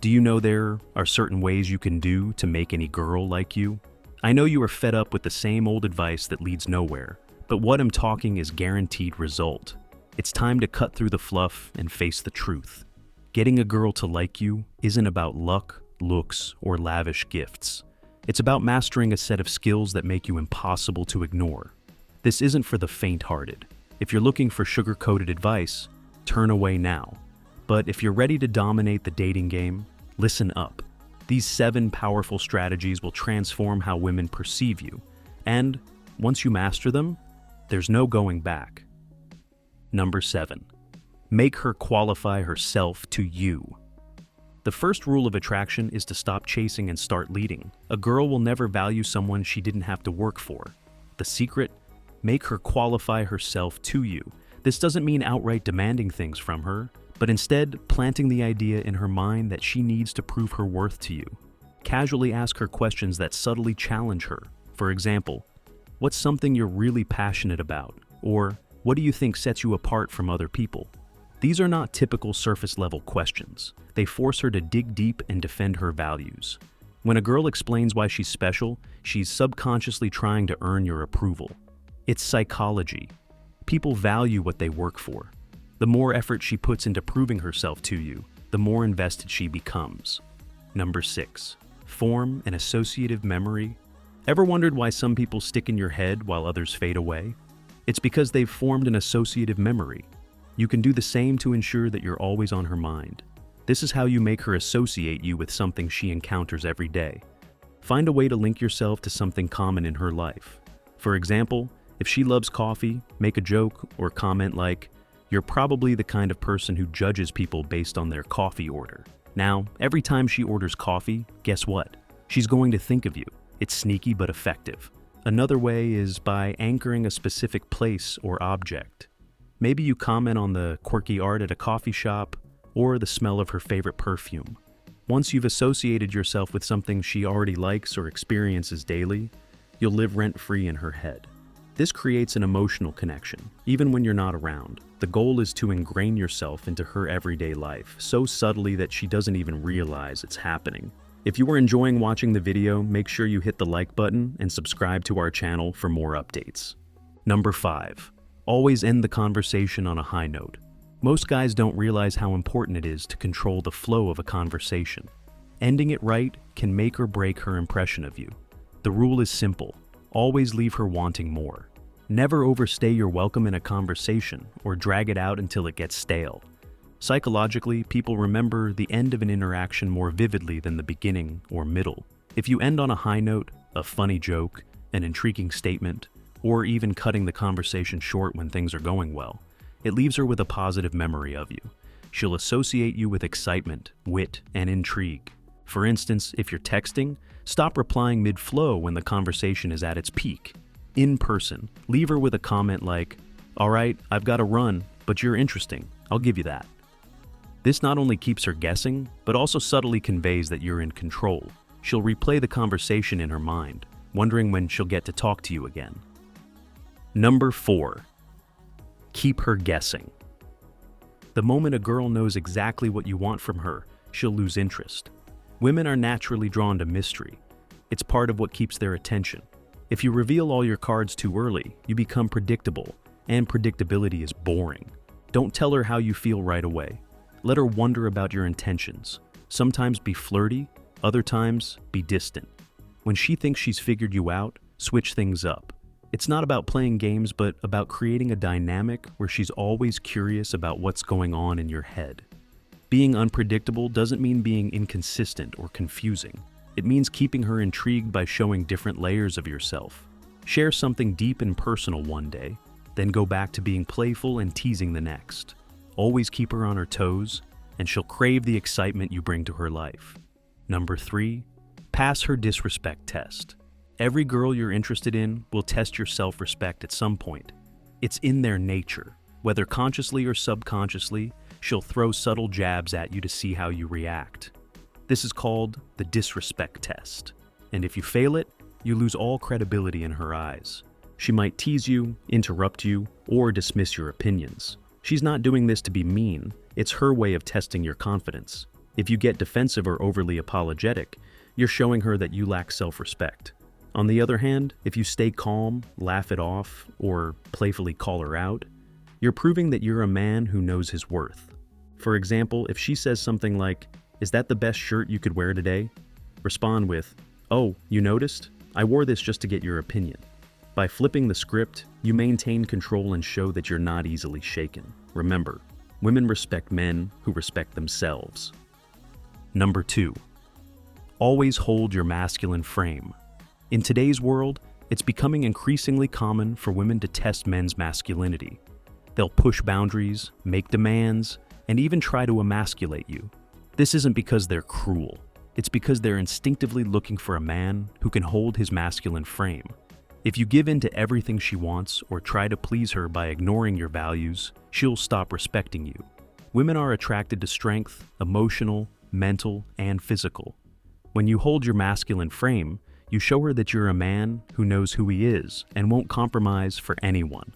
Do you know there are certain ways you can do to make any girl like you? I know you are fed up with the same old advice that leads nowhere, but what I'm talking is guaranteed result. It's time to cut through the fluff and face the truth. Getting a girl to like you isn't about luck, looks, or lavish gifts. It's about mastering a set of skills that make you impossible to ignore. This isn't for the faint-hearted. If you're looking for sugar-coated advice, turn away now. But if you're ready to dominate the dating game, listen up. These 7 powerful strategies will transform how women perceive you. And once you master them, there's no going back. Number 7. Make her qualify herself to you. The first rule of attraction is to stop chasing and start leading. A girl will never value someone she didn't have to work for. The secret? Make her qualify herself to you. This doesn't mean outright demanding things from her, but instead planting the idea in her mind that she needs to prove her worth to you. Casually ask her questions that subtly challenge her. For example, what's something you're really passionate about? Or what do you think sets you apart from other people? These are not typical surface-level questions. They force her to dig deep and defend her values. When a girl explains why she's special, she's subconsciously trying to earn your approval. It's psychology. People value what they work for. The more effort she puts into proving herself to you, the more invested she becomes. Number 6. Form an associative memory. Ever wondered why some people stick in your head while others fade away? It's because they've formed an associative memory. You can do the same to ensure that you're always on her mind. This is how you make her associate you with something she encounters every day. Find a way to link yourself to something common in her life. For example, if she loves coffee, make a joke or comment like, "You're probably the kind of person who judges people based on their coffee order." Now, every time she orders coffee, guess what? She's going to think of you. It's sneaky but effective. Another way is by anchoring a specific place or object. Maybe you comment on the quirky art at a coffee shop or the smell of her favorite perfume. Once you've associated yourself with something she already likes or experiences daily, you'll live rent-free in her head. This creates an emotional connection, even when you're not around. The goal is to ingrain yourself into her everyday life, so subtly that she doesn't even realize it's happening. If you are enjoying watching the video, make sure you hit the like button and subscribe to our channel for more updates. Number 5. Always end the conversation on a high note. Most guys don't realize how important it is to control the flow of a conversation. Ending it right can make or break her impression of you. The rule is simple. Always leave her wanting more. Never overstay your welcome in a conversation or drag it out until it gets stale. Psychologically, people remember the end of an interaction more vividly than the beginning or middle. If you end on a high note, a funny joke, an intriguing statement, or even cutting the conversation short when things are going well, it leaves her with a positive memory of you. She'll associate you with excitement, wit, and intrigue. For instance, if you're texting, stop replying mid-flow when the conversation is at its peak. In person, leave her with a comment like, "All right, I've got to run, but you're interesting. I'll give you that." This not only keeps her guessing, but also subtly conveys that you're in control. She'll replay the conversation in her mind, wondering when she'll get to talk to you again. Number 4. Keep her guessing. The moment a girl knows exactly what you want from her, she'll lose interest. Women are naturally drawn to mystery. It's part of what keeps their attention. If you reveal all your cards too early, you become predictable, and predictability is boring. Don't tell her how you feel right away. Let her wonder about your intentions. Sometimes be flirty, other times be distant. When she thinks she's figured you out, switch things up. It's not about playing games, but about creating a dynamic where she's always curious about what's going on in your head. Being unpredictable doesn't mean being inconsistent or confusing. It means keeping her intrigued by showing different layers of yourself. Share something deep and personal one day, then go back to being playful and teasing the next. Always keep her on her toes, and she'll crave the excitement you bring to her life. Number 3, pass her disrespect test. Every girl you're interested in will test your self-respect at some point. It's in their nature. Whether consciously or subconsciously, she'll throw subtle jabs at you to see how you react. This is called the disrespect test. And if you fail it, you lose all credibility in her eyes. She might tease you, interrupt you, or dismiss your opinions. She's not doing this to be mean. It's her way of testing your confidence. If you get defensive or overly apologetic, you're showing her that you lack self-respect. On the other hand, if you stay calm, laugh it off, or playfully call her out, you're proving that you're a man who knows his worth. For example, if she says something like, "Is that the best shirt you could wear today?" Respond with, "Oh, you noticed? I wore this just to get your opinion." By flipping the script, you maintain control and show that you're not easily shaken. Remember, women respect men who respect themselves. Number 2. Always hold your masculine frame. In today's world, it's becoming increasingly common for women to test men's masculinity. They'll push boundaries, make demands, and even try to emasculate you. This isn't because they're cruel. It's because they're instinctively looking for a man who can hold his masculine frame. If you give in to everything she wants or try to please her by ignoring your values, she'll stop respecting you. Women are attracted to strength, emotional, mental, and physical. When you hold your masculine frame, you show her that you're a man who knows who he is and won't compromise for anyone.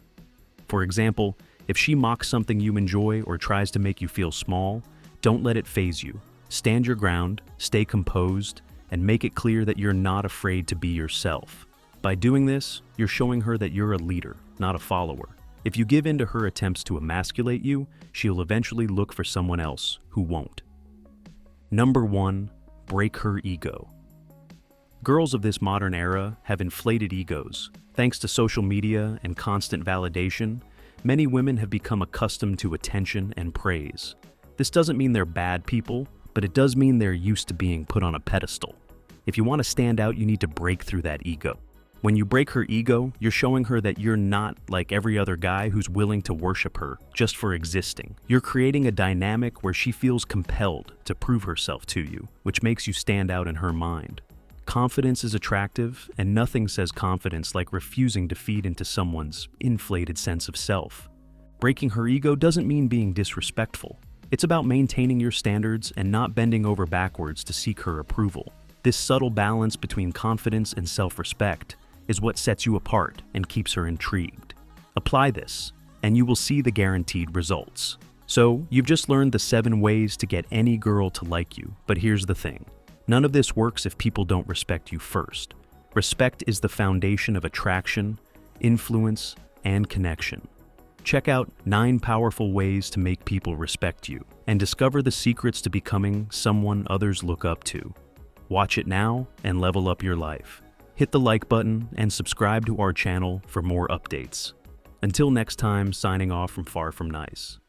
For example, if she mocks something you enjoy or tries to make you feel small, don't let it faze you. Stand your ground, stay composed, and make it clear that you're not afraid to be yourself. By doing this, you're showing her that you're a leader, not a follower. If you give in to her attempts to emasculate you, she'll eventually look for someone else who won't. Number 1, break her ego. Girls of this modern era have inflated egos. Thanks to social media and constant validation, many women have become accustomed to attention and praise. This doesn't mean they're bad people, but it does mean they're used to being put on a pedestal. If you want to stand out, you need to break through that ego. When you break her ego, you're showing her that you're not like every other guy who's willing to worship her just for existing. You're creating a dynamic where she feels compelled to prove herself to you, which makes you stand out in her mind. Confidence is attractive, and nothing says confidence like refusing to feed into someone's inflated sense of self. Breaking her ego doesn't mean being disrespectful. It's about maintaining your standards and not bending over backwards to seek her approval. This subtle balance between confidence and self-respect is what sets you apart and keeps her intrigued. Apply this, and you will see the guaranteed results. So, you've just learned the 7 ways to get any girl to like you, but here's the thing. None of this works if people don't respect you first. Respect is the foundation of attraction, influence, and connection. Check out 9 powerful ways to make people respect you, and discover the secrets to becoming someone others look up to. Watch it now and level up your life. Hit the like button and subscribe to our channel for more updates. Until next time, signing off from Far From Nice.